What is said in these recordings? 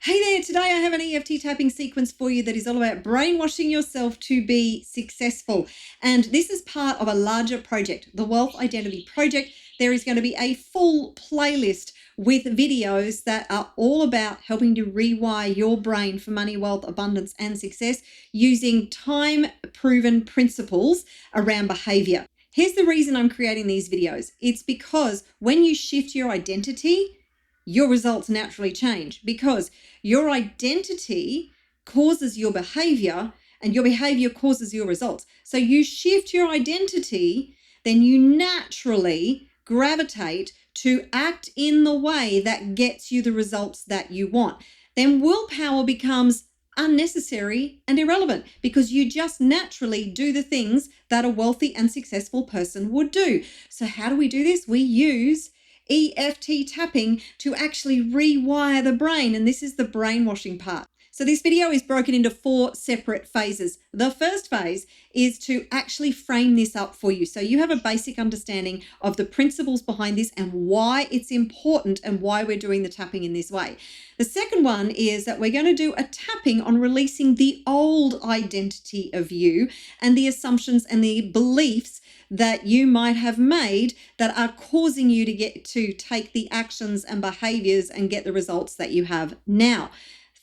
Hey there, today I have an EFT tapping sequence for you that is all about brainwashing yourself to be successful. And this is part of a larger project, the Wealth Identity Project. There is going to be a full playlist with videos that are all about helping to rewire your brain for money, wealth, abundance, and success using time-proven principles around behavior. Here's the reason I'm creating these videos. It's because when you shift your identity, your results naturally change because your identity causes your behavior and your behavior causes your results. So you shift your identity, then you naturally gravitate to act in the way that gets you the results that you want. Then willpower becomes unnecessary and irrelevant because you just naturally do the things that a wealthy and successful person would do. So how do we do this? We use EFT tapping to actually rewire the brain, and this is the brainwashing part. So this video is broken into 4 separate phases. The first phase is to actually frame this up for you so you have a basic understanding of the principles behind this and why it's important and why we're doing the tapping in this way. The second one is that we're going to do a tapping on releasing the old identity of you and the assumptions and the beliefs that you might have made that are causing you to take the actions and behaviors and get the results that you have now.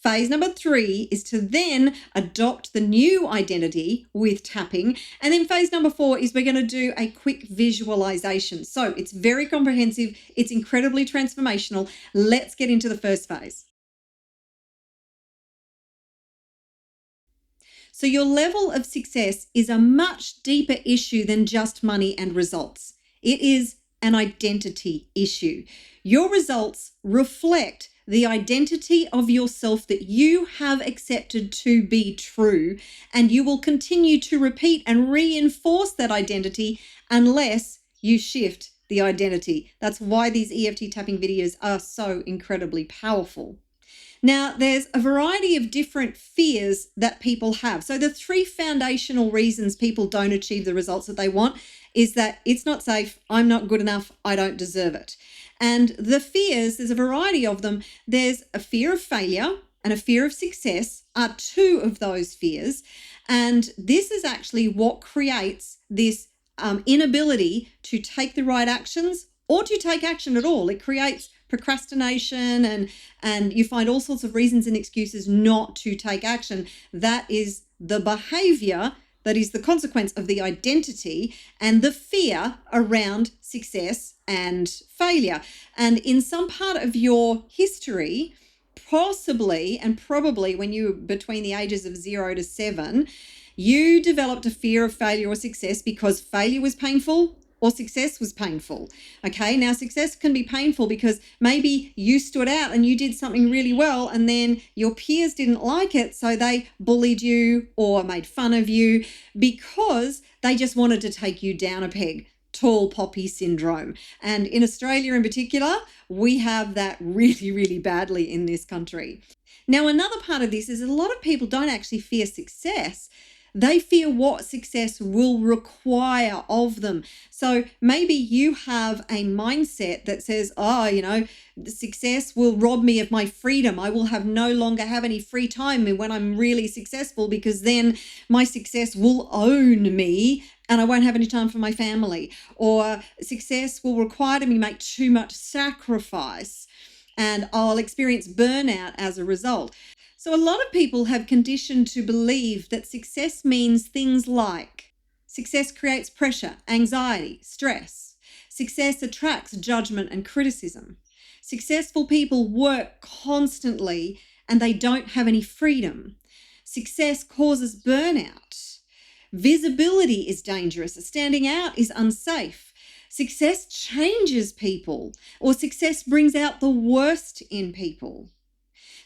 Phase number 3 is to then adopt the new identity with tapping. And then phase number 4 is we're going to do a quick visualization. So it's very comprehensive. It's incredibly transformational. Let's get into the first phase. So your level of success is a much deeper issue than just money and results. It is an identity issue. Your results reflect the identity of yourself that you have accepted to be true, and you will continue to repeat and reinforce that identity unless you shift the identity. That's why these EFT tapping videos are so incredibly powerful. Now, there's a variety of different fears that people have. So the 3 foundational reasons people don't achieve the results that they want is that it's not safe, I'm not good enough, I don't deserve it. And the fears, there's a variety of them. There's a fear of failure and a fear of success are 2 of those fears. And this is actually what creates this inability to take the right actions or to take action at all. It creates procrastination and you find all sorts of reasons and excuses not to take action. That is the behavior that is the consequence of the identity and the fear around success and failure. And in some part of your history, possibly and probably when you were between the ages of 0 to 7, you developed a fear of failure or success because failure was painful or success was painful. Okay, now success can be painful because maybe you stood out and you did something really well and then your peers didn't like it, so they bullied you or made fun of you because they just wanted to take you down a peg. Tall poppy syndrome. And in Australia in particular, we have that really, really badly in this country. Now, another part of this is a lot of people don't actually fear success. They fear what success will require of them. So maybe you have a mindset that says, success will rob me of my freedom. I will no longer have any free time when I'm really successful because then my success will own me and I won't have any time for my family. Or success will require me make too much sacrifice and I'll experience burnout as a result. So a lot of people have conditioned to believe that success means things like success creates pressure, anxiety, stress. Success attracts judgment and criticism. Successful people work constantly and they don't have any freedom. Success causes burnout. Visibility is dangerous. Standing out is unsafe. Success changes people, or success brings out the worst in people.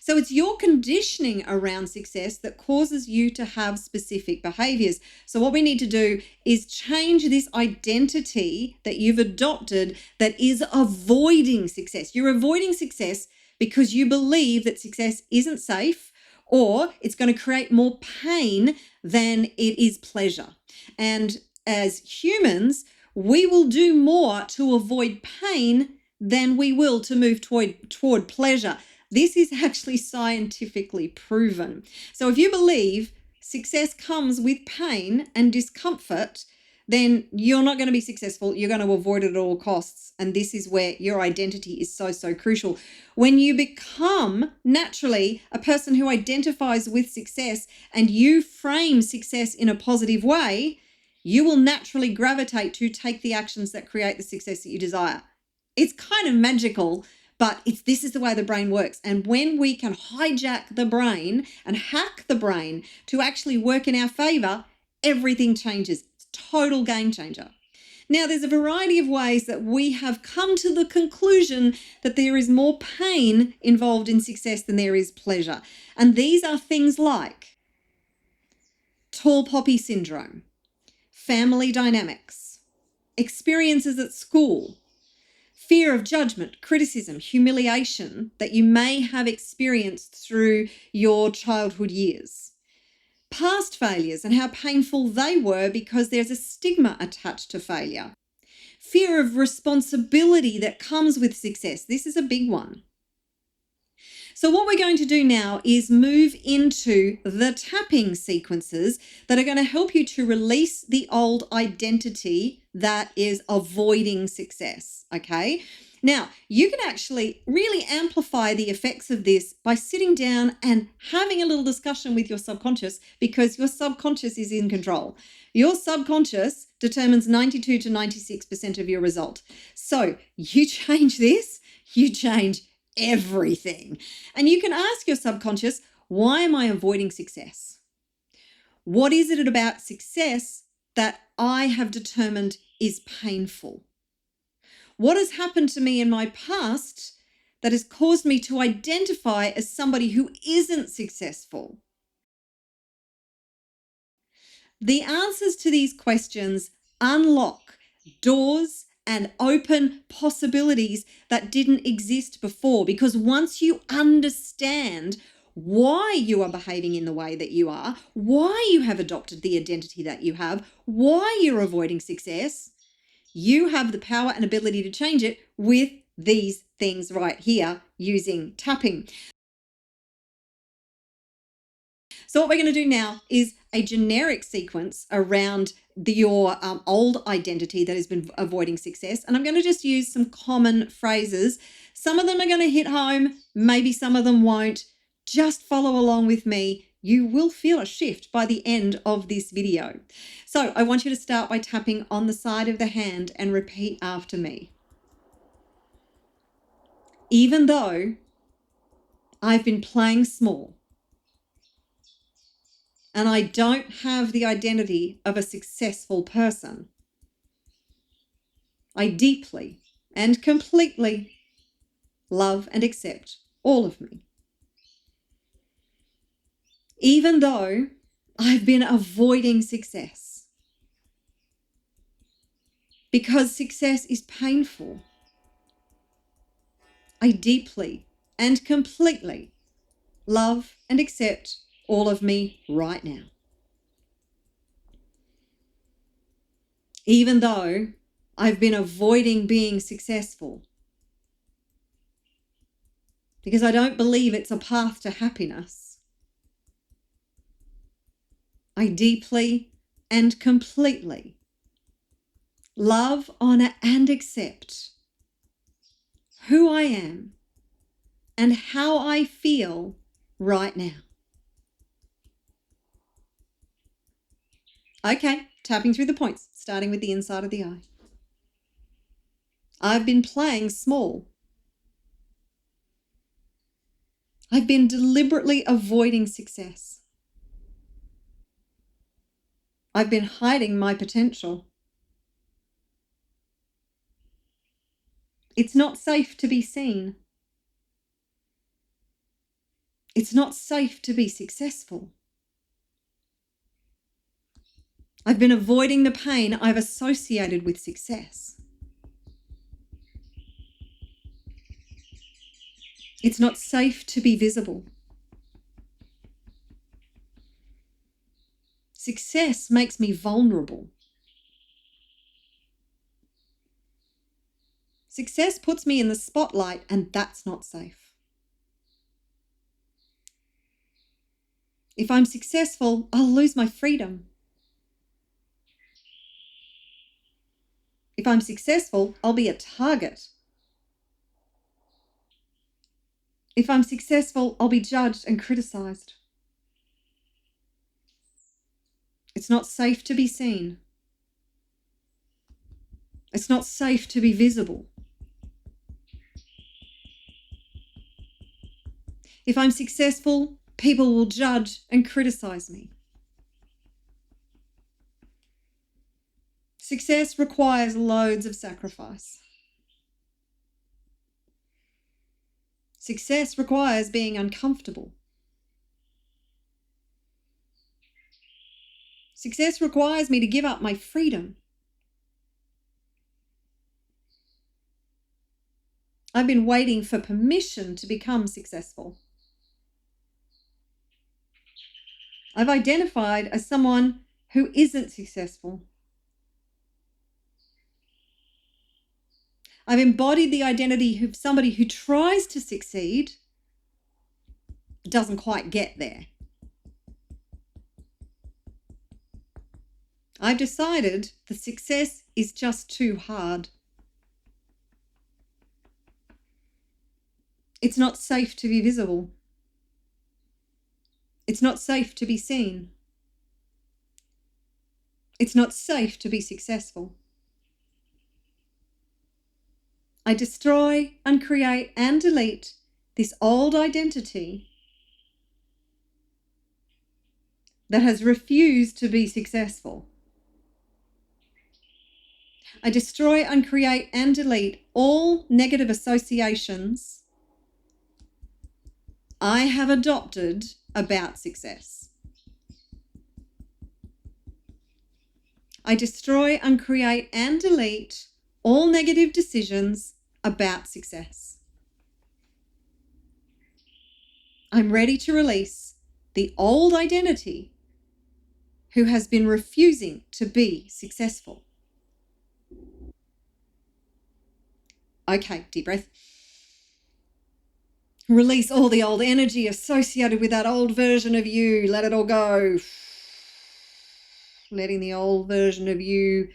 So it's your conditioning around success that causes you to have specific behaviors. So what we need to do is change this identity that you've adopted that is avoiding success. You're avoiding success because you believe that success isn't safe or it's going to create more pain than it is pleasure. And as humans, we will do more to avoid pain than we will to move toward pleasure. This is actually scientifically proven. So if you believe success comes with pain and discomfort, then you're not going to be successful. You're going to avoid it at all costs. And this is where your identity is so, so crucial. When you become naturally a person who identifies with success and you frame success in a positive way, you will naturally gravitate to take the actions that create the success that you desire. It's kind of magical, but this is the way the brain works. And when we can hijack the brain and hack the brain to actually work in our favor, everything changes. It's a total game changer. Now, there's a variety of ways that we have come to the conclusion that there is more pain involved in success than there is pleasure. And these are things like tall poppy syndrome, family dynamics, experiences at school, fear of judgment, criticism, humiliation that you may have experienced through your childhood years, past failures and how painful they were because there's a stigma attached to failure, fear of responsibility that comes with success. This is a big one. So what we're going to do now is move into the tapping sequences that are going to help you to release the old identity that is avoiding success, okay? Now, you can actually really amplify the effects of this by sitting down and having a little discussion with your subconscious, because your subconscious is in control. Your subconscious determines 92 to 96% of your result. So you change this, you change everything. And you can ask your subconscious, why am I avoiding success? What is it about success that I have determined is painful? What has happened to me in my past that has caused me to identify as somebody who isn't successful? The answers to these questions unlock doors and open possibilities that didn't exist before, because once you understand why you are behaving in the way that you are, why you have adopted the identity that you have, why you're avoiding success, you have the power and ability to change it with these things right here using tapping. So what we're going to do now is a generic sequence around your old identity that has been avoiding success. And I'm going to just use some common phrases. Some of them are going to hit home. Maybe some of them won't. Just follow along with me. You will feel a shift by the end of this video. So I want you to start by tapping on the side of the hand and repeat after me. Even though I've been playing small, and I don't have the identity of a successful person, I deeply and completely love and accept all of me. Even though I've been avoiding success, because success is painful, I deeply and completely love and accept all of me right now. Even though I've been avoiding being successful, because I don't believe it's a path to happiness, I deeply and completely love, honor, and accept who I am and how I feel right now. Okay, tapping through the points, starting with the inside of the eye. I've been playing small. I've been deliberately avoiding success. I've been hiding my potential. It's not safe to be seen. It's not safe to be successful. I've been avoiding the pain I've associated with success. It's not safe to be visible. Success makes me vulnerable. Success puts me in the spotlight, and that's not safe. If I'm successful, I'll lose my freedom. If I'm successful, I'll be a target. If I'm successful, I'll be judged and criticized. It's not safe to be seen. It's not safe to be visible. If I'm successful, people will judge and criticize me. Success requires loads of sacrifice. Success requires being uncomfortable. Success requires me to give up my freedom. I've been waiting for permission to become successful. I've identified as someone who isn't successful. I've embodied the identity of somebody who tries to succeed, doesn't quite get there. I've decided that success is just too hard. It's not safe to be visible. It's not safe to be seen. It's not safe to be successful. I destroy, uncreate, and delete this old identity that has refused to be successful. I destroy, uncreate, and delete all negative associations I have adopted about success. I destroy, uncreate, and delete all negative decisions about success. I'm ready to release the old identity who has been refusing to be successful. Okay, deep breath. Release all the old energy associated with that old version of you. Let it all go. Letting the old version of you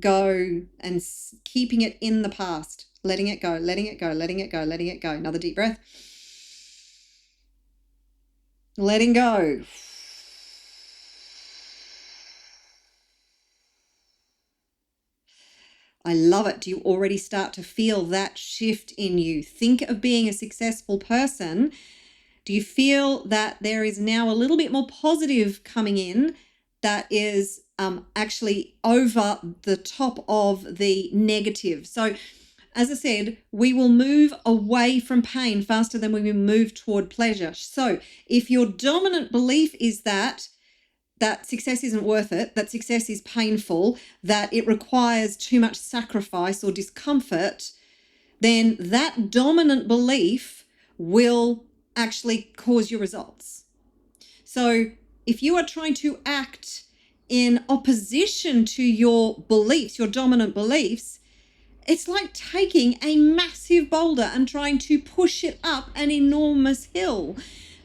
go and keeping it in the past. Letting it go, letting it go, letting it go, letting it go. Another deep breath. Letting go. I love it. Do you already start to feel that shift in you? Think of being a successful person. Do you feel that there is now a little bit more positive coming in that is actually over the top of the negative? So, as I said, we will move away from pain faster than we will move toward pleasure. So, if your dominant belief is that success isn't worth it, that success is painful, that it requires too much sacrifice or discomfort, then that dominant belief will actually cause your results. So if you are trying to act in opposition to your beliefs, your dominant beliefs, it's like taking a massive boulder and trying to push it up an enormous hill.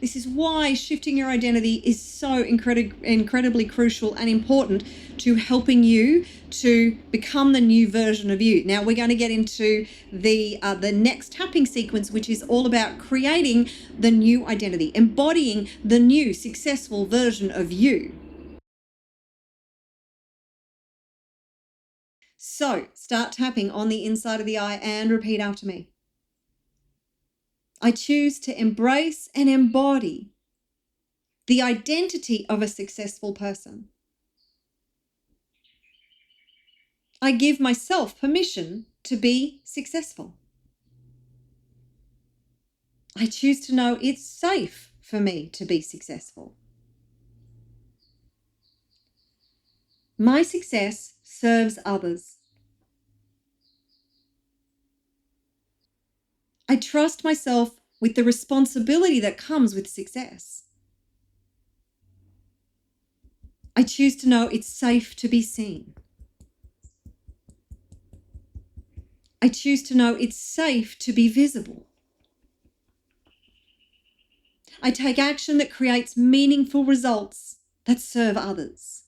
This is why shifting your identity is so incredibly crucial and important to helping you to become the new version of you. Now we're going to get into the next tapping sequence, which is all about creating the new identity, embodying the new successful version of you. So start tapping on the inside of the eye and repeat after me. I choose to embrace and embody the identity of a successful person. I give myself permission to be successful. I choose to know it's safe for me to be successful. My success serves others. I trust myself with the responsibility that comes with success. I choose to know it's safe to be seen. I choose to know it's safe to be visible. I take action that creates meaningful results that serve others.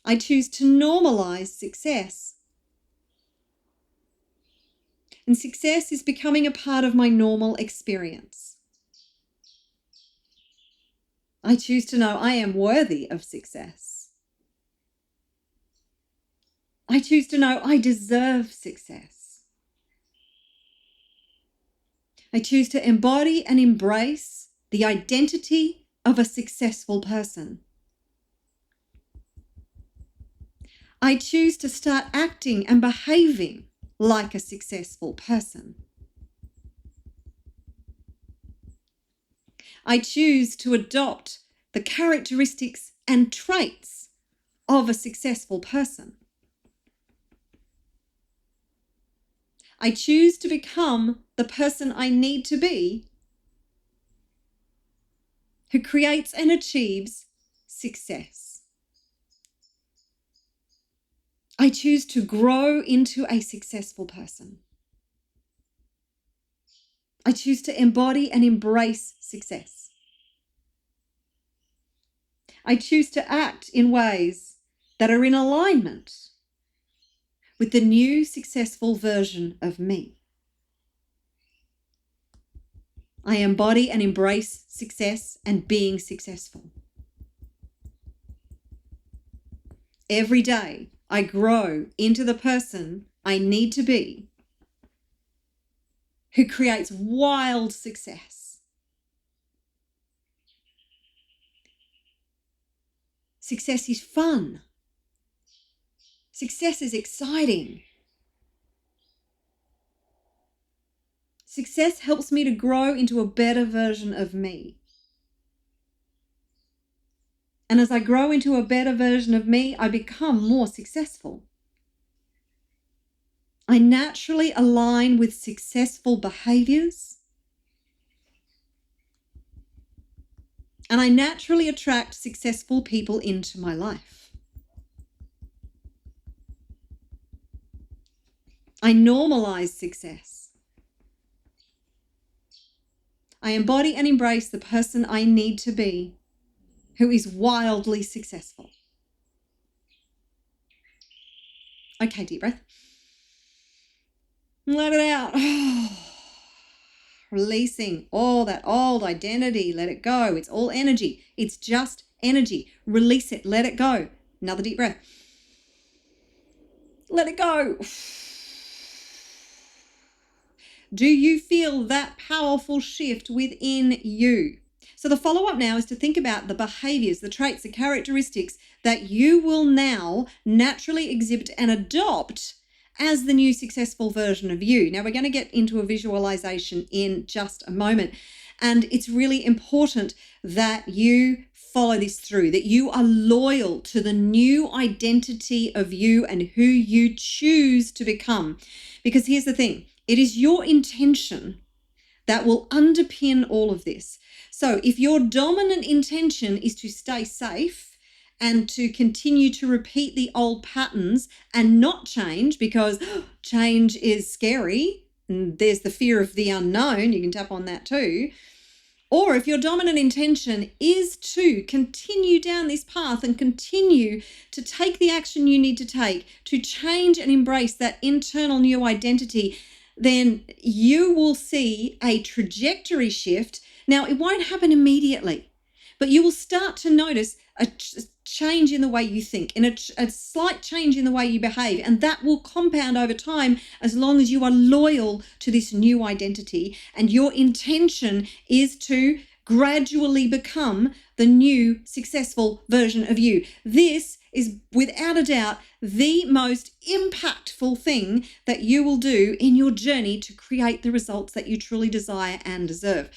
I choose to normalize success. And success is becoming a part of my normal experience. I choose to know I am worthy of success. I choose to know I deserve success. I choose to embody and embrace the identity of a successful person. I choose to start acting and behaving like a successful person. I choose to adopt the characteristics and traits of a successful person. I choose to become the person I need to be who creates and achieves success. I choose to grow into a successful person. I choose to embody and embrace success. I choose to act in ways that are in alignment with the new successful version of me. I embody and embrace success and being successful. Every day, I grow into the person I need to be who creates wild success. Success is fun. Success is exciting. Success helps me to grow into a better version of me. And as I grow into a better version of me, I become more successful. I naturally align with successful behaviors. And I naturally attract successful people into my life. I normalize success. I embody and embrace the person I need to be, who is wildly successful. Okay, deep breath. Let it out. Releasing all that old identity. Let it go. It's all energy. It's just energy. Release it. Let it go. Another deep breath. Let it go. Do you feel that powerful shift within you? So the follow-up now is to think about the behaviors, the traits, the characteristics that you will now naturally exhibit and adopt as the new successful version of you. Now, we're going to get into a visualization in just a moment. And it's really important that you follow this through, that you are loyal to the new identity of you and who you choose to become. Because here's the thing, it is your intention that will underpin all of this. So if your dominant intention is to stay safe and to continue to repeat the old patterns and not change because change is scary, and there's the fear of the unknown, you can tap on that too. Or if your dominant intention is to continue down this path and continue to take the action you need to take to change and embrace that internal new identity, then you will see a trajectory shift. Now, it won't happen immediately, but you will start to notice a change in the way you think, and a slight change in the way you behave, and that will compound over time as long as you are loyal to this new identity and your intention is to gradually become the new successful version of you. This is without a doubt the most impactful thing that you will do in your journey to create the results that you truly desire and deserve.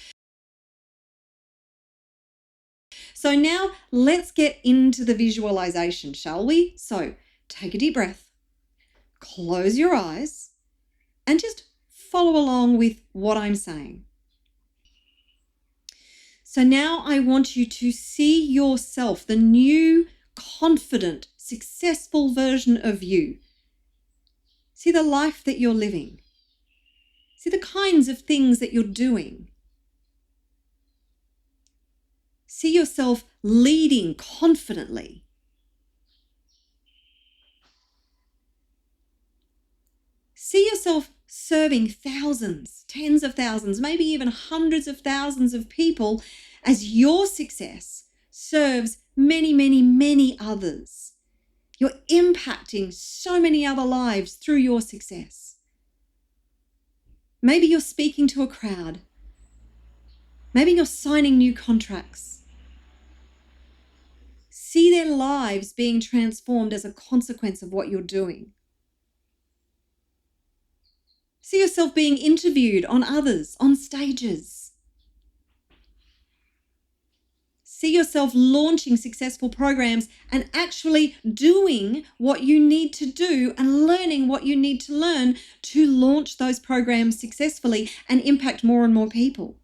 So now let's get into the visualization, shall we? So take a deep breath, close your eyes, and just follow along with what I'm saying. So now I want you to see yourself, the new, confident, successful version of you. See the life that you're living. See the kinds of things that you're doing. See yourself leading confidently. See yourself serving thousands, tens of thousands, maybe even hundreds of thousands of people as your success serves many, many, many others. You're impacting so many other lives through your success. Maybe you're speaking to a crowd. Maybe you're signing new contracts. See their lives being transformed as a consequence of what you're doing. See yourself being interviewed on others, on stages. See yourself launching successful programs and actually doing what you need to do and learning what you need to learn to launch those programs successfully and impact more and more people.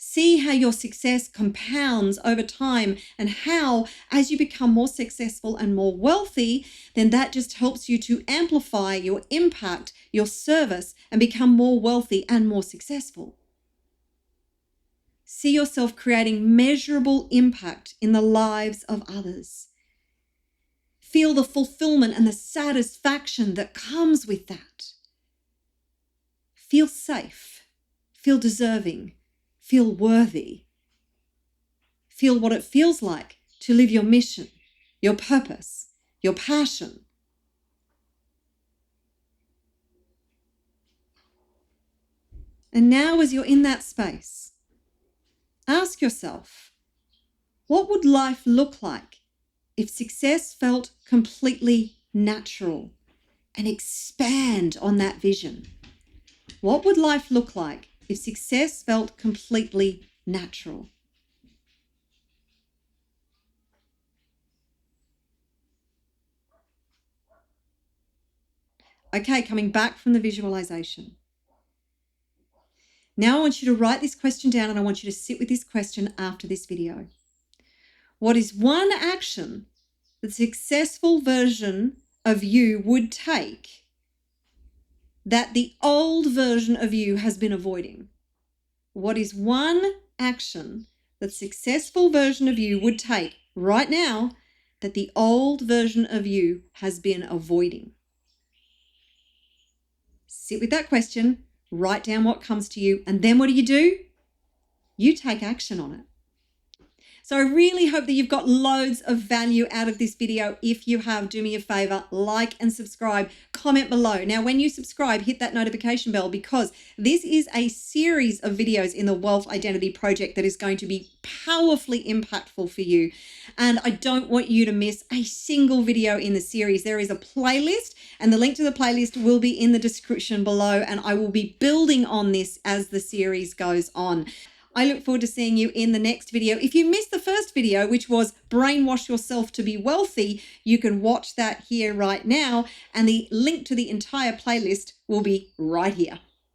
See how your success compounds over time and how, as you become more successful and more wealthy, then that just helps you to amplify your impact, your service, and become more wealthy and more successful. See yourself creating measurable impact in the lives of others. Feel the fulfillment and the satisfaction that comes with that. Feel safe, feel deserving, feel worthy. Feel what it feels like to live your mission, your purpose, your passion. And now, as you're in that space, ask yourself, what would life look like if success felt completely natural? And expand on that vision. What would life look like if success felt completely natural? Okay, coming back from the visualization. Now I want you to write this question down and I want you to sit with this question after this video. What is one action the successful version of you would take that the old version of you has been avoiding? What is one action that successful version of you would take right now that the old version of you has been avoiding? Sit with that question, write down what comes to you, and then what do? You take action on it. So I really hope that you've got loads of value out of this video. If you have, do me a favor, like and subscribe, comment below. Now, when you subscribe, hit that notification bell because this is a series of videos in the Wealth Identity Project that is going to be powerfully impactful for you. And I don't want you to miss a single video in the series. There is a playlist and the link to the playlist will be in the description below. And I will be building on this as the series goes on. I look forward to seeing you in the next video. If you missed the first video, which was Brainwash Yourself to be Wealthy, you can watch that here right now. And the link to the entire playlist will be right here.